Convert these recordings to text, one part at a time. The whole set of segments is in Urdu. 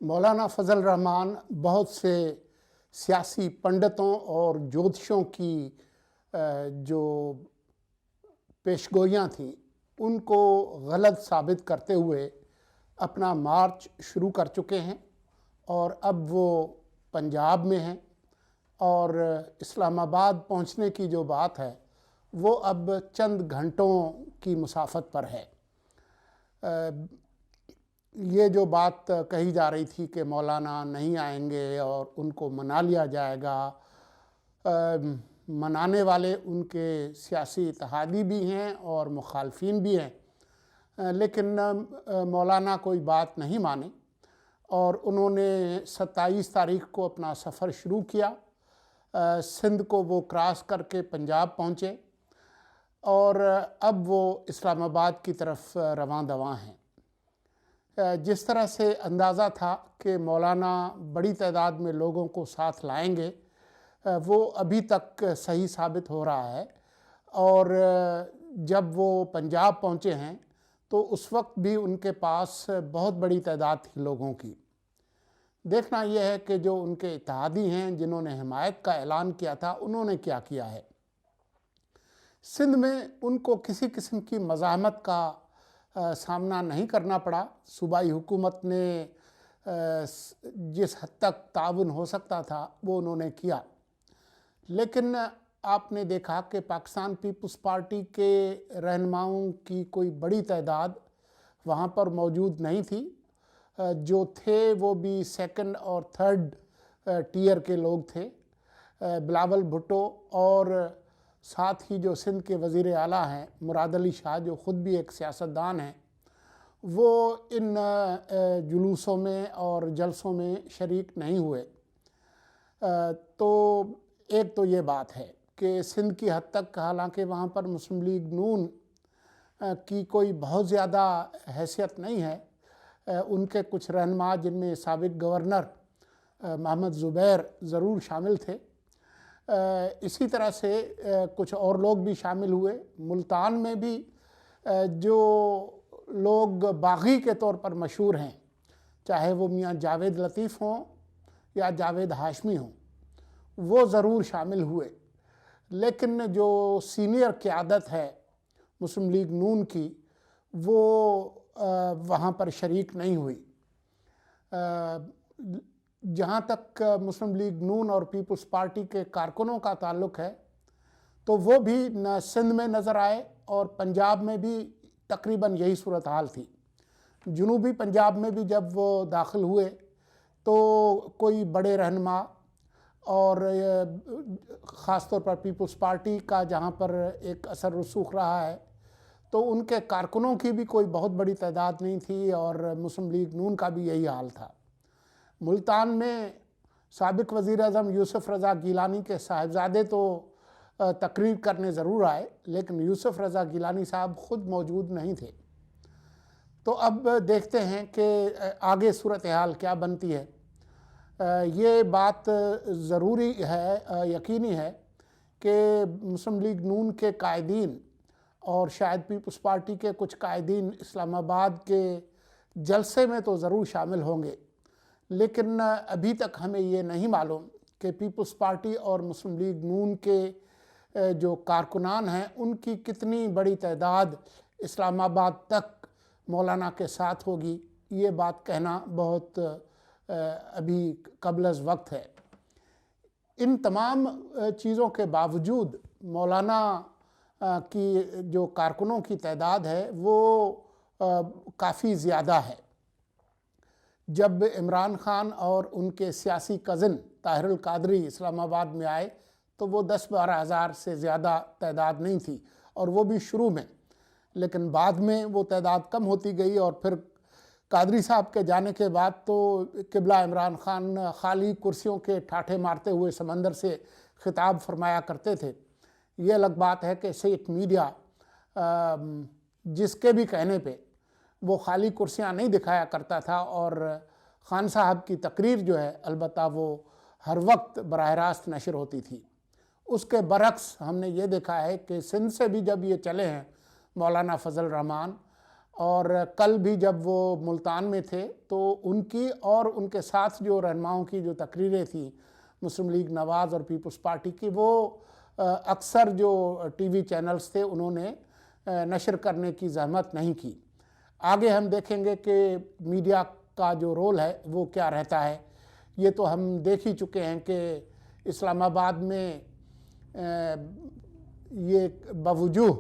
مولانا فضل الرحمان بہت سے سیاسی پنڈتوں اور جوتشوں کی جو پیشگوئیاں تھیں ان کو غلط ثابت کرتے ہوئے اپنا مارچ شروع کر چکے ہیں، اور اب وہ پنجاب میں ہیں، اور اسلام آباد پہنچنے کی جو بات ہے وہ اب چند گھنٹوں کی مسافت پر ہے۔ یہ جو بات کہی جا رہی تھی کہ مولانا نہیں آئیں گے اور ان کو منا لیا جائے گا، منانے والے ان کے سیاسی اتحادی بھی ہیں اور مخالفین بھی ہیں، لیکن مولانا کوئی بات نہیں مانے اور انہوں نے 27 تاریخ کو اپنا سفر شروع کیا۔ سندھ کو وہ کراس کر کے پنجاب پہنچے اور اب وہ اسلام آباد کی طرف رواں دواں ہیں۔ جس طرح سے اندازہ تھا کہ مولانا بڑی تعداد میں لوگوں کو ساتھ لائیں گے، وہ ابھی تک صحیح ثابت ہو رہا ہے، اور جب وہ پنجاب پہنچے ہیں تو اس وقت بھی ان کے پاس بہت بڑی تعداد تھی لوگوں کی۔ دیکھنا یہ ہے کہ جو ان کے اتحادی ہیں جنہوں نے حمایت کا اعلان کیا تھا، انہوں نے کیا کیا ہے۔ سندھ میں ان کو کسی قسم کی مزاحمت کا سامنا نہیں کرنا پڑا۔ صوبائی حکومت نے جس حد تک تعاون ہو سکتا تھا وہ انہوں نے کیا، لیکن آپ نے دیکھا کہ پاکستان پیپلز پارٹی کے رہنماؤں کی کوئی بڑی تعداد وہاں پر موجود نہیں تھی۔ جو تھے وہ بھی سیکنڈ اور تھرڈ ٹیئر کے لوگ تھے۔ بلاول بھٹو اور ساتھ ہی جو سندھ کے وزیر اعلیٰ ہیں مراد علی شاہ، جو خود بھی ایک سیاستدان ہیں، وہ ان جلوسوں میں اور جلسوں میں شریک نہیں ہوئے۔ تو ایک تو یہ بات ہے کہ سندھ کی حد تک حالانکہ وہاں پر مسلم لیگ نون کی کوئی بہت زیادہ حیثیت نہیں ہے، ان کے کچھ رہنما جن میں سابق گورنر محمد زبیر ضرور شامل تھے، اسی طرح سے کچھ اور لوگ بھی شامل ہوئے۔ ملتان میں بھی جو لوگ باغی کے طور پر مشہور ہیں، چاہے وہ میاں جاوید لطیف ہوں یا جاوید ہاشمی ہوں، وہ ضرور شامل ہوئے، لیکن جو سینئر قیادت ہے مسلم لیگ نون کی وہ وہاں پر شریک نہیں ہوئی۔ جہاں تک مسلم لیگ نون اور پیپلز پارٹی کے کارکنوں کا تعلق ہے تو وہ بھی سندھ میں نظر آئے، اور پنجاب میں بھی تقریباً یہی صورتحال تھی۔ جنوبی پنجاب میں بھی جب وہ داخل ہوئے تو کوئی بڑے رہنما، اور خاص طور پر پیپلز پارٹی کا جہاں پر ایک اثر رسوخ رہا ہے، تو ان کے کارکنوں کی بھی کوئی بہت بڑی تعداد نہیں تھی، اور مسلم لیگ نون کا بھی یہی حال تھا۔ ملتان میں سابق وزیر اعظم یوسف رضا گیلانی کے صاحبزادے تو تقریر کرنے ضرور آئے، لیکن یوسف رضا گیلانی صاحب خود موجود نہیں تھے۔ تو اب دیکھتے ہیں کہ آگے صورتحال کیا بنتی ہے۔ یہ بات ضروری ہے، یقینی ہے کہ مسلم لیگ نون کے قائدین اور شاید پیپلز پارٹی کے کچھ قائدین اسلام آباد کے جلسے میں تو ضرور شامل ہوں گے، لیکن ابھی تک ہمیں یہ نہیں معلوم کہ پیپلز پارٹی اور مسلم لیگ نون کے جو کارکنان ہیں ان کی کتنی بڑی تعداد اسلام آباد تک مولانا کے ساتھ ہوگی۔ یہ بات کہنا بہت ابھی قبل از وقت ہے۔ ان تمام چیزوں کے باوجود مولانا کی جو کارکنوں کی تعداد ہے وہ کافی زیادہ ہے۔ جب عمران خان اور ان کے سیاسی کزن طاہر القادری اسلام آباد میں آئے تو وہ 10-12 ہزار سے زیادہ تعداد نہیں تھی، اور وہ بھی شروع میں، لیکن بعد میں وہ تعداد کم ہوتی گئی، اور پھر قادری صاحب کے جانے کے بعد تو قبلہ عمران خان خالی کرسیوں کے ٹھاٹھے مارتے ہوئے سمندر سے خطاب فرمایا کرتے تھے۔ یہ الگ بات ہے کہ سیٹ میڈیا جس کے بھی کہنے پہ وہ خالی کرسیاں نہیں دکھایا کرتا تھا، اور خان صاحب کی تقریر جو ہے البتہ وہ ہر وقت براہ راست نشر ہوتی تھی۔ اس کے برعکس ہم نے یہ دیکھا ہے کہ سندھ سے بھی جب یہ چلے ہیں مولانا فضل الرحمان، اور کل بھی جب وہ ملتان میں تھے تو ان کی اور ان کے ساتھ جو رہنماؤں کی جو تقریریں تھیں مسلم لیگ نواز اور پیپلز پارٹی کی، وہ اکثر جو ٹی وی چینلز تھے انہوں نے نشر کرنے کی زحمت نہیں کی۔ آگے ہم دیکھیں گے کہ میڈیا کا جو رول ہے وہ کیا رہتا ہے۔ یہ تو ہم دیکھ ہی چکے ہیں کہ اسلام آباد میں یہ بوجوہ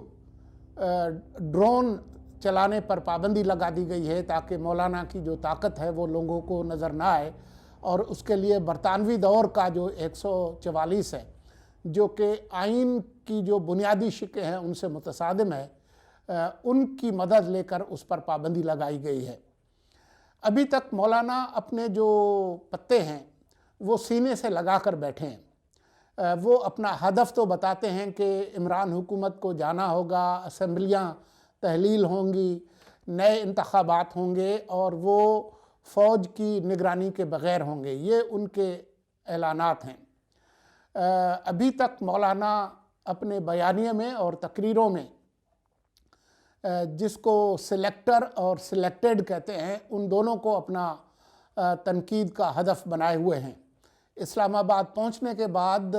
ڈرون چلانے پر پابندی لگا دی گئی ہے تاکہ مولانا کی جو طاقت ہے وہ لوگوں کو نظر نہ آئے، اور اس کے لیے برطانوی دور کا جو 144 ہے جو کہ آئین کی جو بنیادی شقیں ہیں ان سے متصادم ہے، ان کی مدد لے کر اس پر پابندی لگائی گئی ہے۔ ابھی تک مولانا اپنے جو پتے ہیں وہ سینے سے لگا کر بیٹھے ہیں۔ وہ اپنا ہدف تو بتاتے ہیں کہ عمران حکومت کو جانا ہوگا، اسمبلیاں تحلیل ہوں گی، نئے انتخابات ہوں گے اور وہ فوج کی نگرانی کے بغیر ہوں گے، یہ ان کے اعلانات ہیں۔ ابھی تک مولانا اپنے بیانیے میں اور تقریروں میں جس کو سلیکٹر اور سلیکٹڈ کہتے ہیں، ان دونوں کو اپنا تنقید کا ہدف بنائے ہوئے ہیں۔ اسلام آباد پہنچنے کے بعد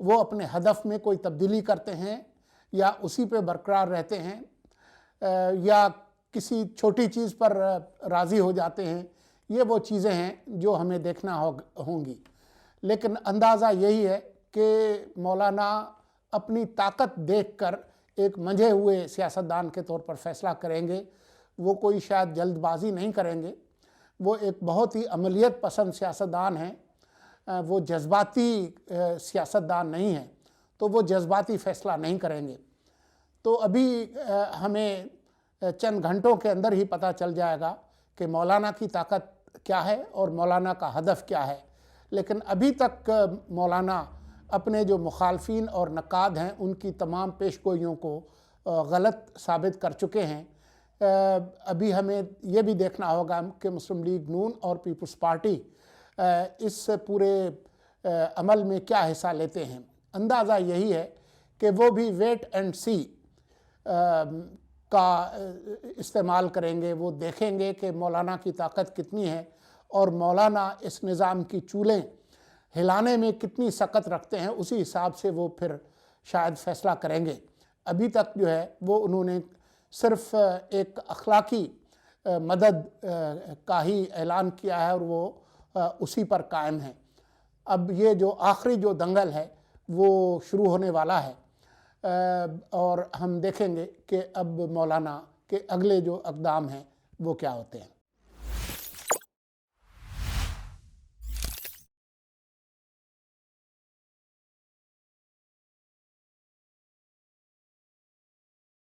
وہ اپنے ہدف میں کوئی تبدیلی کرتے ہیں یا اسی پہ برقرار رہتے ہیں، یا کسی چھوٹی چیز پر راضی ہو جاتے ہیں۔ یہ وہ چیزیں ہیں جو ہمیں دیکھنا ہوں گی، لیکن اندازہ یہی ہے کہ مولانا اپنی طاقت دیکھ کر ایک منجھے ہوئے سیاستدان کے طور پر فیصلہ کریں گے۔ وہ کوئی شاید جلد بازی نہیں کریں گے، وہ ایک بہت ہی عملیت پسند سیاستدان ہیں، وہ جذباتی سیاستدان نہیں ہیں، تو وہ جذباتی فیصلہ نہیں کریں گے۔ تو ابھی ہمیں چند گھنٹوں کے اندر ہی پتہ چل جائے گا کہ مولانا کی طاقت کیا ہے اور مولانا کا ہدف کیا ہے، لیکن ابھی تک مولانا اپنے جو مخالفین اور نقاد ہیں ان کی تمام پیش گوئیوں کو غلط ثابت کر چکے ہیں۔ ابھی ہمیں یہ بھی دیکھنا ہوگا کہ مسلم لیگ نون اور پیپلز پارٹی اس پورے عمل میں کیا حصہ لیتے ہیں۔ اندازہ یہی ہے کہ وہ بھی ویٹ اینڈ سی کا استعمال کریں گے۔ وہ دیکھیں گے کہ مولانا کی طاقت کتنی ہے اور مولانا اس نظام کی چولیں ہلانے میں کتنی سکت رکھتے ہیں، اسی حساب سے وہ پھر شاید فیصلہ کریں گے۔ ابھی تک جو ہے وہ انہوں نے صرف ایک اخلاقی مدد کا ہی اعلان کیا ہے اور وہ اسی پر قائم ہیں۔ اب یہ جو آخری جو دنگل ہے وہ شروع ہونے والا ہے، اور ہم دیکھیں گے کہ اب مولانا کے اگلے جو اقدام ہیں وہ کیا ہوتے ہیں۔